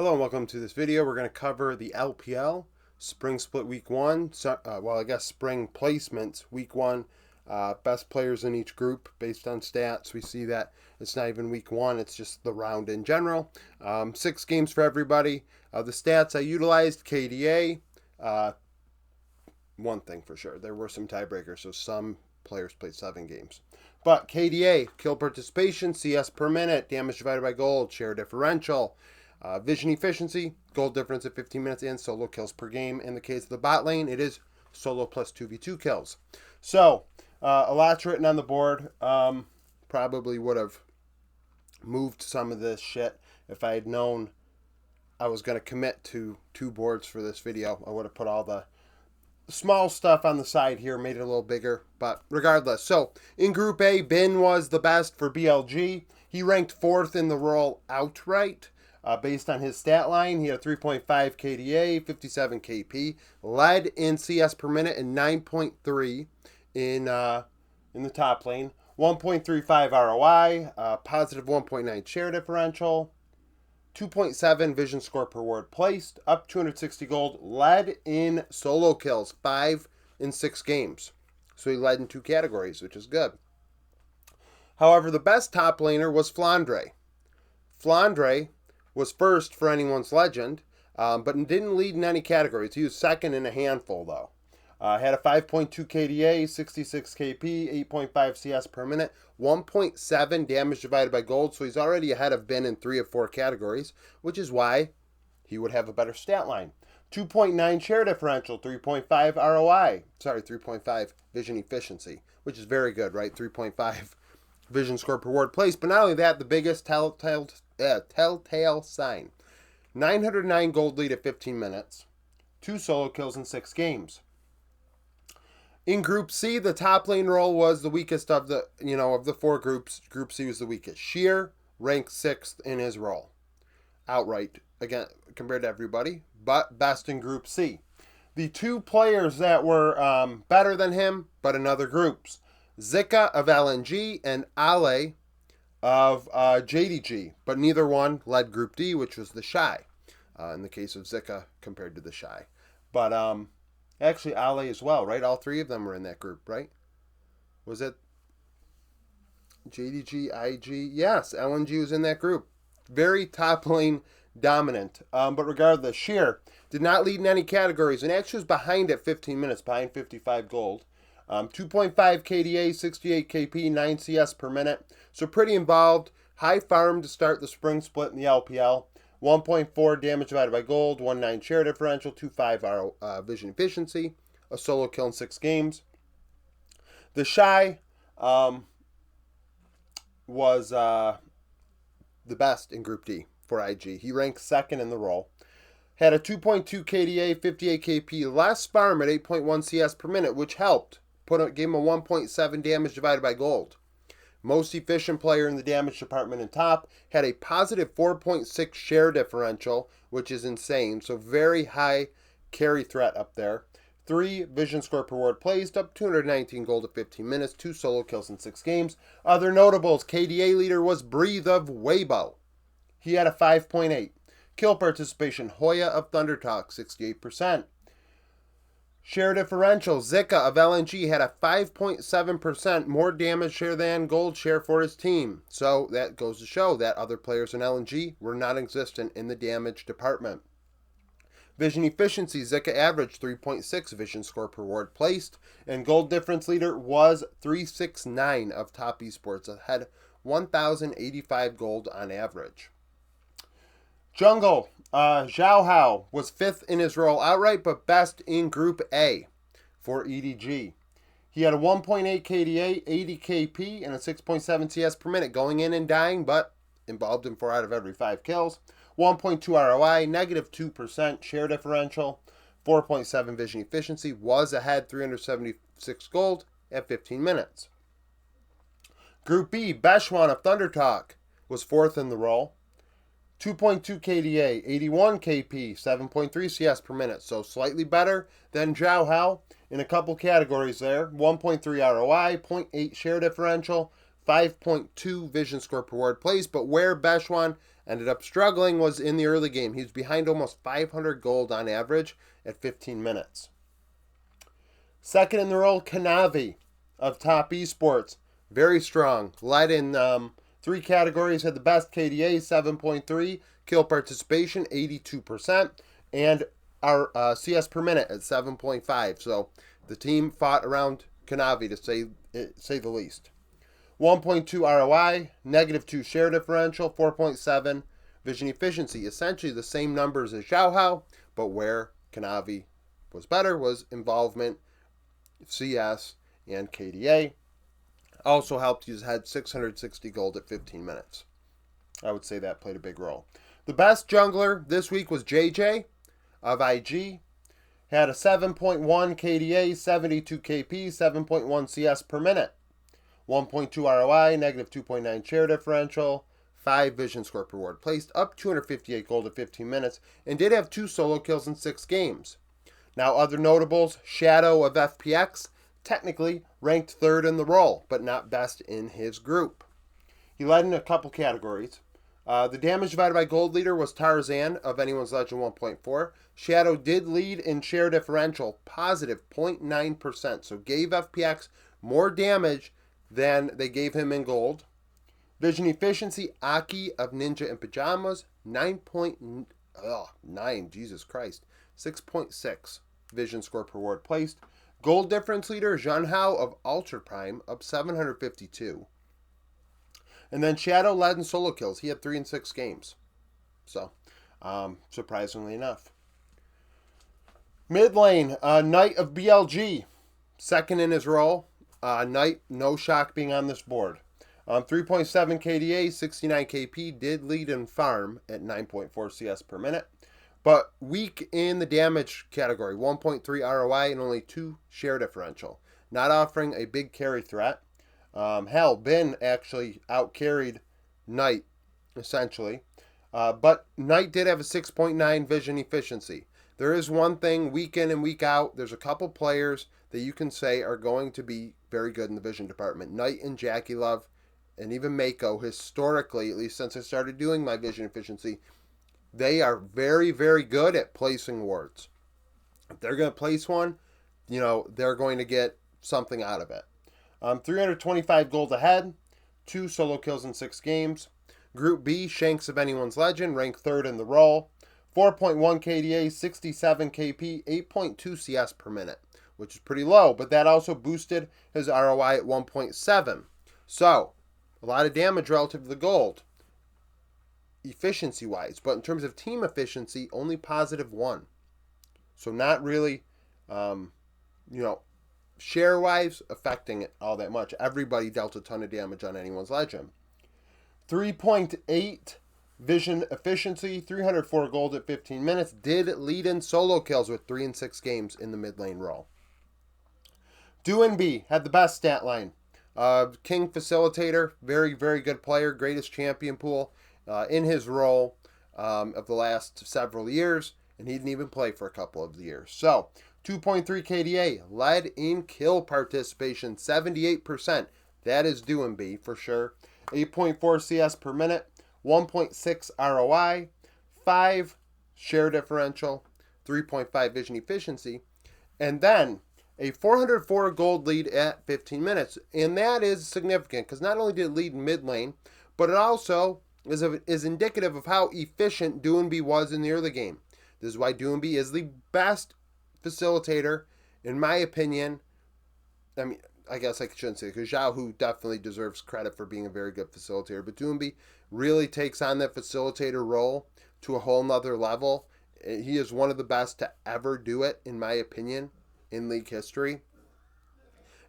Hello and welcome to this video. We're going to cover the LPL Spring Split Week 1. Spring Placements Week 1. Best players in each group based on stats. We see that it's not even Week 1, it's just the round in general. 6 games for everybody. The stats I utilized, KDA. One thing for sure, there were some tiebreakers, so some players played 7 games. But KDA, kill participation, CS per minute, damage divided by gold, share differential, vision efficiency, gold difference at 15 minutes, and solo kills per game. In the case of the bot lane, it is solo plus 2v2 kills. So, a lot's written on the board. Probably would have moved some of this shit if I had known I was going to commit to 2 boards for this video. I would have put all the small stuff on the side here, made it a little bigger, but regardless. So, in Group A, Bin was the best for BLG. He ranked 4th in the role outright. Based on his stat line, he had 3.5 KDA, 57 KP, led in CS per minute, and 9.3 in the top lane, 1.35 ROI, positive 1.9 share differential, 2.7 vision score per ward placed, up 260 gold, led in solo kills, 5 in 6 games. So he led in 2 categories, which is good. However, the best top laner was Flandre. Flandre was first for anyone's legend, but didn't lead in any categories. He was second in a handful, though. Had a 5.2 KDA, 66 KP, 8.5 CS per minute, 1.7 damage divided by gold, so he's already ahead of Ben in 3 of 4 categories, which is why he would have a better stat line. 2.9 share differential, 3.5 ROI, 3.5 vision efficiency, which is very good, right? 3.5 vision score per ward placed, but not only that, the biggest telltale sign. 909 gold lead at 15 minutes, 2 solo kills in 6 games. In Group C, the top lane role was the weakest of the 4 groups. Group C was the weakest. Sheer ranked 6th in his role, outright, again compared to everybody, but best in Group C. The 2 players that were better than him, but in other groups, Zika of LNG and Ale of JDG, but neither one led Group D, which was the Shy, in the case of Zika compared to the Shy. But actually Ale as well, right? All 3 of them were in that group, right? Was it JDG, IG? Yes, LNG was in that group. Very top lane dominant. But regardless, Sheer did not lead in any categories and actually was behind at 15 minutes, behind 55 gold. 2.5 KDA, 68 KP, 9 CS per minute. So pretty involved. High farm to start the spring split in the LPL. 1.4 damage divided by gold, 1.9 share differential, 2.5 vision efficiency, a solo kill in 6 games. The Shy was the best in Group D for IG. He ranked 2nd in the role. Had a 2.2 KDA, 58 KP, less farm at 8.1 CS per minute, which helped. Gave him a 1.7 damage divided by gold. Most efficient player in the damage department in top, had a positive 4.6 share differential, which is insane. So very high carry threat up there. 3 vision score per ward placed, up 219 gold at 15 minutes, 2 solo kills in 6 games. Other notables, KDA leader was Breathe of Weibo. He had a 5.8. Kill participation, Hoya of Thundertalk, 68%. Share differential, Zika of LNG had a 5.7% more damage share than gold share for his team. So that goes to show that other players in LNG were non-existent in the damage department. Vision efficiency, Zika averaged 3.6 vision score per ward placed, and gold difference leader was 369 of top esports, had 1,085 gold on average. Jungle, Zhao Hao was 5th in his role outright, but best in Group A for EDG. He had a 1.8 KDA, 80 KP, and a 6.7 CS per minute, going in and dying, but involved in 4 out of every 5 kills. 1.2 ROI, negative 2% share differential, 4.7 vision efficiency, was ahead 376 gold at 15 minutes. Group B, Beshwan of Thundertalk was 4th in the role. 2.2 KDA, 81 KP, 7.3 CS per minute, so slightly better than Zhao Hao in a couple categories there. 1.3 ROI, 0.8 share differential, 5.2 vision score per ward placed, but where Beshwan ended up struggling was in the early game. He was behind almost 500 gold on average at 15 minutes. Second in the roll, Kanavi of Top Esports. Very strong. Led in 3 categories. Had the best KDA, 7.3. Kill participation, 82%. And our CS per minute at 7.5. So the team fought around Kanavi, to say the least. 1.2 ROI, -2 share differential, 4.7 vision efficiency. Essentially the same numbers as Xiaohao, but where Kanavi was better was involvement, CS, and KDA. Also helped use had 660 gold at 15 minutes. I would say that played a big role. The best jungler this week was JJ of IG. Had a 7.1 KDA, 72 KP, 7.1 CS per minute. 1.2 ROI, -2.9 share differential, 5 vision score per ward placed, up 258 gold at 15 minutes, and did have 2 solo kills in 6 games. Now, other notables, Shadow of FPX, technically ranked 3rd in the role, but not best in his group. He led in a couple categories. The damage divided by gold leader was Tarzan of Anyone's Legend 1.4. Shadow did lead in share differential, positive 0.9%, so gave FPX more damage than they gave him in gold. Vision efficiency, Aki of Ninja in Pajamas, 9.9, Jesus Christ, 6.6 vision score per ward placed. Gold difference leader, Zhenhao of Ultra Prime, up 752. And then Shadow led in solo kills. He had 3 in 6 games. So, surprisingly enough. Mid lane, Knight of BLG, second in his role. Knight, no shock being on this board. 3.7 KDA, 69 KP, did lead in farm at 9.4 CS per minute. But weak in the damage category, 1.3 ROI and only 2 share differential. Not offering a big carry threat. Hell, Ben actually out-carried Knight, essentially. But Knight did have a 6.9 vision efficiency. There is one thing, week in and week out, there's a couple players that you can say are going to be very good in the vision department. Knight and Jackie Love, and even Mako, historically, at least since I started doing my vision efficiency, they are very, very good at placing wards. If they're going to place one, they're going to get something out of it. 325 gold ahead, 2 solo kills in 6 games. Group B, Shanks of Anyone's Legend, ranked 3rd in the role. 4.1 KDA, 67 KP, 8.2 CS per minute, which is pretty low, but that also boosted his ROI at 1.7. So, a lot of damage relative to the gold, efficiency-wise. But in terms of team efficiency, only +1. So not really, share-wise, affecting it all that much. Everybody dealt a ton of damage on Anyone's Legend. 3.8 vision efficiency, 304 gold at 15 minutes. Did lead in solo kills with 3 in 6 games in the mid lane role. Duinby had the best stat line. King Facilitator, very, very good player, greatest champion pool in his role of the last several years, and he didn't even play for a couple of years. So, 2.3 KDA, led in kill participation, 78%. That is Duinby for sure. 8.4 CS per minute, 1.6 ROI, 5 share differential, 3.5 vision efficiency, and then a 404 gold lead at 15 minutes. And that is significant because not only did it lead in mid lane, but it also is indicative of how efficient Duinby was in the early game. This is why Duinby is the best facilitator, in my opinion. I mean, I guess I shouldn't say it, because Zhao Hu definitely deserves credit for being a very good facilitator, but Duinby really takes on that facilitator role to a whole nother level. He is one of the best to ever do it, in my opinion, in league history.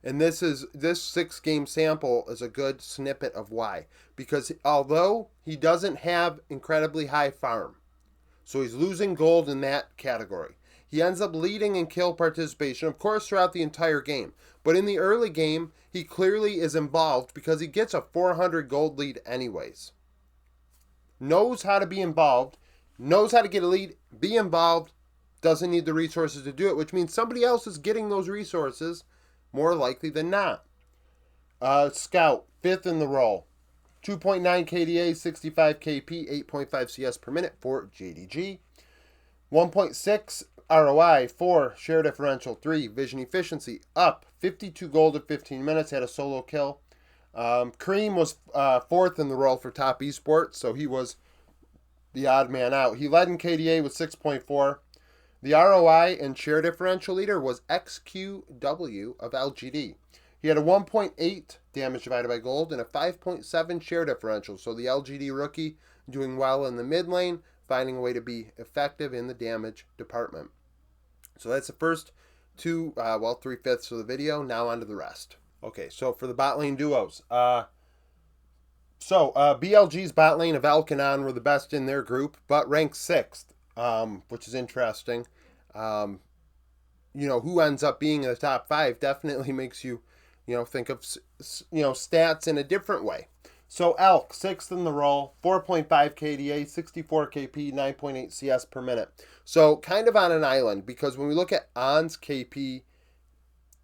And this 6-game sample is a good snippet of why. Because although he doesn't have incredibly high farm, so he's losing gold in that category, he ends up leading in kill participation, of course, throughout the entire game. But in the early game, he clearly is involved because he gets a 400 gold lead anyways. Knows how to be involved, knows how to get a lead, be involved, doesn't need the resources to do it, which means somebody else is getting those resources more likely than not. Scout, 5th in the role. 2.9 KDA, 65 KP, 8.5 CS per minute for JDG. 1.6 ROI, 4 share differential, 3 vision efficiency, up 52 gold at 15 minutes, had a solo kill. Cream was fourth in the role for top esports, so he was the odd man out. He led in KDA with 6.4. The ROI and share differential leader was XQW of LGD. He had a 1.8 damage divided by gold and a 5.7 share differential. So the LGD rookie doing well in the mid lane, finding a way to be effective in the damage department. So that's the first two, 3/5 of the video. Now on to the rest. Okay, so for the bot lane duos. BLG's bot lane of Alkanon were the best in their group, but ranked 6th, which is interesting. Who ends up being in the top 5 definitely makes you, think of, stats in a different way. So Elk, 6th in the role, 4.5 KDA, 64 KP, 9.8 CS per minute. So kind of on an island, because when we look at On's KP,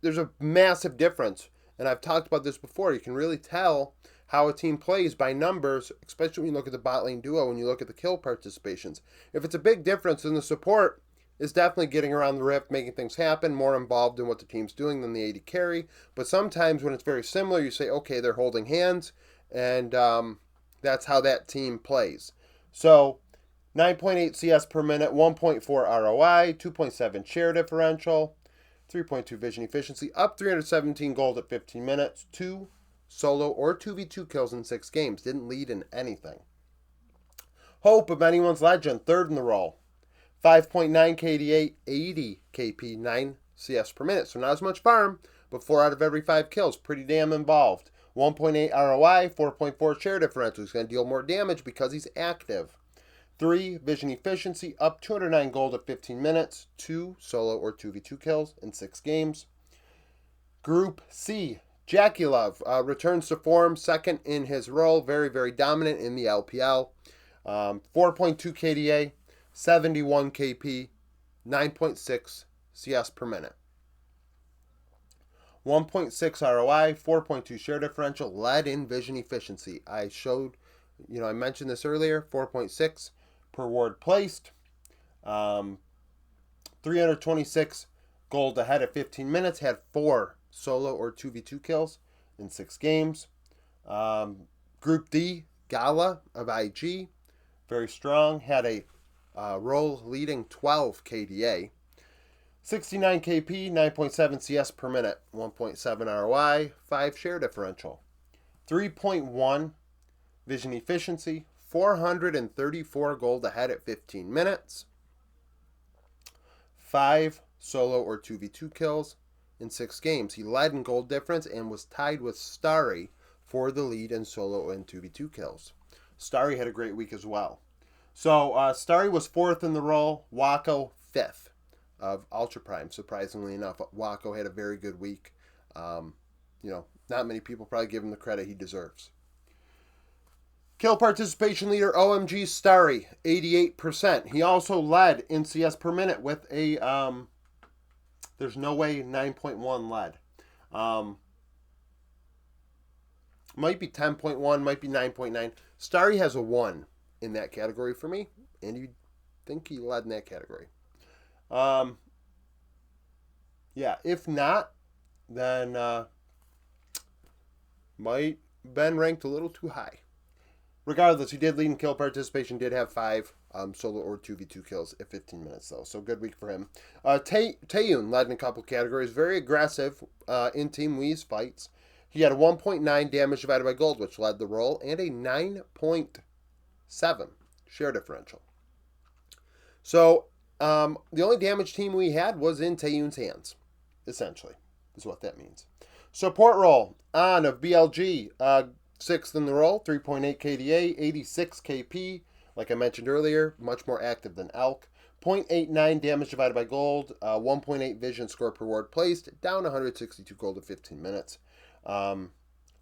there's a massive difference. And I've talked about this before. You can really tell how a team plays by numbers, especially when you look at the bot lane duo, when you look at the kill participations. If it's a big difference, then the support is definitely getting around the rift, making things happen, more involved in what the team's doing than the AD carry. But sometimes when it's very similar, you say, okay, they're holding hands, and that's how that team plays. So 9.8 CS per minute, 1.4 ROI, 2.7 share differential, 3.2 vision efficiency, up 317 gold at 15 minutes, 2 solo or 2v2 kills in 6 games. Didn't lead in anything. Hope of anyone's legend, 3rd in the role. 5.9 KDA, 80 KP, 9 CS per minute. So not as much farm, but 4 out of every 5 kills. Pretty damn involved. 1.8 ROI, 4.4 share differential. He's going to deal more damage because he's active. 3 vision efficiency, up 209 gold at 15 minutes. 2 solo or 2v2 kills in 6 games. Group C, Jackie Love returns to form, 2nd in his role. Very, very dominant in the LPL. 4.2 KDA, 71 KP, 9.6 CS per minute. 1.6 ROI, 4.2 share differential, led in vision efficiency. I mentioned this earlier, 4.6 per ward placed. 326 gold ahead at 15 minutes, had 4 solo or 2v2 kills in 6 games. Group D, Gala of IG, very strong, had a role leading 12 KDA. 69 KP, 9.7 CS per minute, 1.7 ROI, 5 share differential. 3.1 vision efficiency, 434 gold ahead at 15 minutes. 5 solo or 2v2 kills in 6 games. He led in gold difference and was tied with Starry for the lead in solo and 2v2 kills. Starry had a great week as well. So Starry was 4th in the role, Wako 5th of Ultra Prime. Surprisingly enough, Wako had a very good week. Not many people probably give him the credit he deserves. Kill participation leader OMG Starry, 88%. He also led in CS per minute with a, there's no way 9.1 led. Might be 10.1, might be 9.9. Starry has a 1 in that category for me, and you'd think he led in that category. If not, then might been ranked a little too high. Regardless, he did lead in kill participation, did have 5 solo or 2v2 kills at 15 minutes, though. So good week for him. Taeyun led in a couple categories. Very aggressive in Team Wee's fights. He had a 1.9 damage divided by gold, which led the role, and a 9.7 share differential. So the only damage Team Wee had was in Taeyun's hands, essentially, is what that means. Support role, On of BLG, 6th in the role, 3.8 KDA, 86 KP. Like I mentioned earlier, much more active than Elk. 0.89 damage divided by gold, 1.8 vision score per ward placed, down 162 gold at 15 minutes.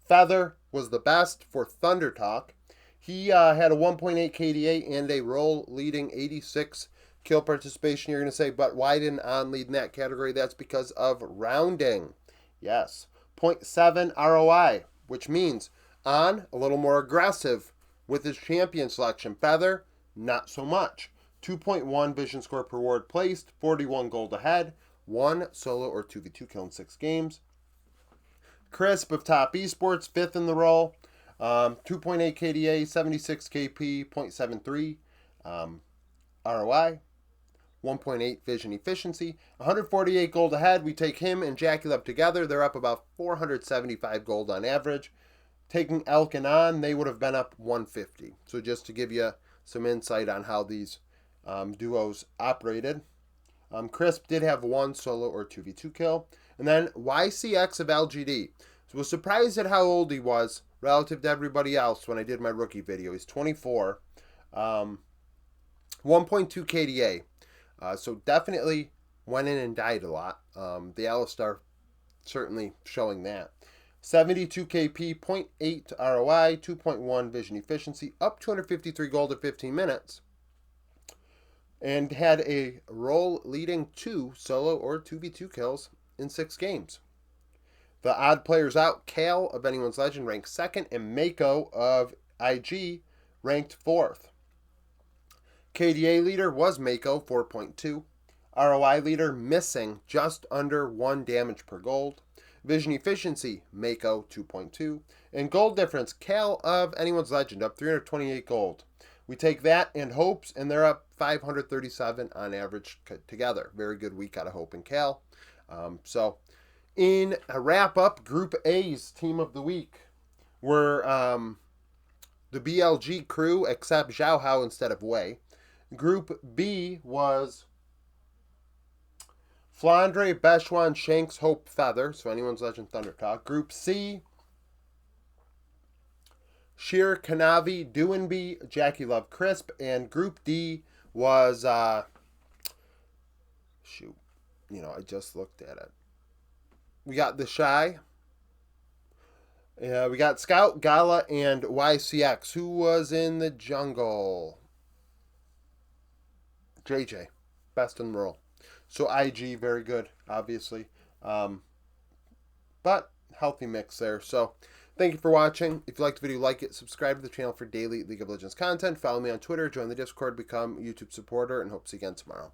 Feather was the best for Thunder Talk. He had a 1.8 KDA and a role leading 86 kill participation. You're going to say, but why didn't On lead in that category? That's because of rounding. Yes. 0.7 ROI, which means On, a little more aggressive with his champion selection. Feather, not so much. 2.1 vision score per ward placed, 41 gold ahead, 1 solo or 2v2 kill in 6 games. Crisp of Top Esports, 5th in the roll. 2.8 KDA, 76 KP, 0.73 ROI, 1.8 vision efficiency, 148 gold ahead. We take him and Jackie Love together. They're up about 475 gold on average. Taking Elkin on, they would have been up 150. So just to give you some insight on how these duos operated. Crisp did have 1 solo or 2v2 kill. And then YCX of LGD. So I was surprised at how old he was relative to everybody else when I did my rookie video. He's 24. 1.2 KDA. So definitely went in and died a lot. The Alistar certainly showing that. 72 KP, 0.8 ROI, 2.1 vision efficiency, up 253 gold at 15 minutes. And had a role leading 2 solo or 2v2 kills in 6 games. The odd players out, Kale of Anyone's Legend ranked 2nd, and Mako of IG ranked 4th. KDA leader was Mako, 4.2. ROI leader missing just under 1 damage per gold. Vision efficiency, Mako, 2.2. And gold difference, Kale of Anyone's Legend, up 328 gold. We take that and Hopes, and they're up 537 on average together. Very good week out of Hope and Kale. So, in a wrap-up, Group A's Team of the Week were the BLG crew, except Zhao Hao instead of Wei. Group B was Flandre, Bechuan, Shanks, Hope, Feather. So Anyone's Legend, Thunder Talk. Group C, Sheer, Kanavi, Doinby, Jackie Love, Crisp. And Group D was, I just looked at it. We got The Shy. We got Scout, Gala, and YCX. Who was in the jungle? JJ. Best in the role. So IG, very good, obviously. But healthy mix there. So thank you for watching. If you liked the video, like it. Subscribe to the channel for daily League of Legends content. Follow me on Twitter. Join the Discord. Become a YouTube supporter. And hope to see you again tomorrow.